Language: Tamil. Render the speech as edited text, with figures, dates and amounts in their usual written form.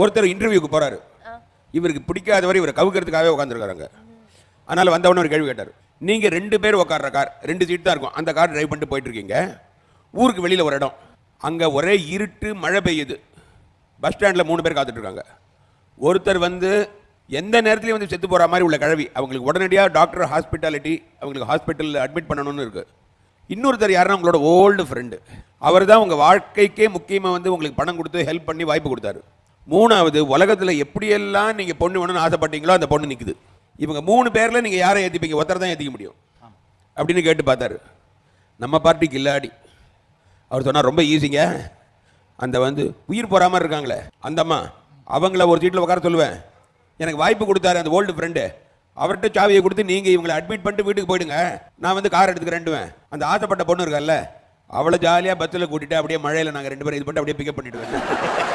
ஒருத்தர் இன்டர்வியூக்கு போகிறாரு, இவருக்கு பிடிக்காதவரை இவரை கவுக்கிறதுக்காகவே உட்காந்துருக்காங்க. அதனால் வந்தவொடனே ஒரு கேள்வி கேட்டார், நீங்கள் 2 பேர் உட்கார்ற கார், 2 சீட் தான் இருக்கும், அந்த கார் டிரைவ் பண்ணிட்டு போயிட்டுருக்கீங்க. ஊருக்கு வெளியில் ஒரு இடம், அங்கே ஒரே இருட்டு, மழை பெய்யுது. பஸ் ஸ்டாண்டில் 3 பேர் காத்துட்ருக்காங்க. ஒருத்தர் வந்து எந்த நேரத்துலையும் வந்து செத்து போகிற மாதிரி உள்ள கிழவி, அவங்களுக்கு உடனடியாக டாக்டர் ஹாஸ்பிட்டாலிட்டி, அவங்களுக்கு ஹாஸ்பிட்டலில் அட்மிட் பண்ணணும்னு இருக்குது. இன்னொருத்தர் யாருன்னா உங்களோட ஓல்டு ஃப்ரெண்டு, அவர் தான் உங்கள் வாழ்க்கைக்கே முக்கியமாக வந்து உங்களுக்கு பணம் கொடுத்து ஹெல்ப் பண்ணி வாய்ப்பு கொடுத்தாரு. 3வது, உலகத்தில் எப்படியெல்லாம் நீங்கள் பொண்ணு வேணும்னு ஆசைப்பட்டீங்களோ அந்த பொண்ணு நிற்குது. இவங்க 3 பேரில் நீங்கள் யாரை ஏற்றிப்பீங்க? ஒருத்தர் தான் ஏற்றிக்க முடியும் அப்படின்னு கேட்டு பார்த்தாரு. நம்ம பார்ட்டிக்கு இல்லாடி அவர் சொன்னார், ரொம்ப ஈஸிங்க, அந்த வந்து உயிர் போகாமல் இருக்காங்களே அந்த அம்மா, அவங்கள ஒரு சீட்டில் உட்கார சொல்லுவேன். எனக்கு வாய்ப்பு கொடுத்தாரு அந்த ஓல்டு ஃப்ரெண்டு, அவர்கிட்ட சாவியை கொடுத்து நீங்கள் இவங்களை அட்மிட் பண்ணிட்டு வீட்டுக்கு போயிடுங்க, நான் வந்து கார் எடுத்துக்கிறேன்டுவேன். அந்த ஆசைப்பட்ட பொண்ணு இருக்கார்ல, அவளை ஜாலியாக பஸ்ஸில் கூட்டிட்டு அப்படியே மழையில் நாங்கள் 2 பேரும் இது பண்ணிட்டு அப்படியே பிக்கப் பண்ணிவிடுவேன்.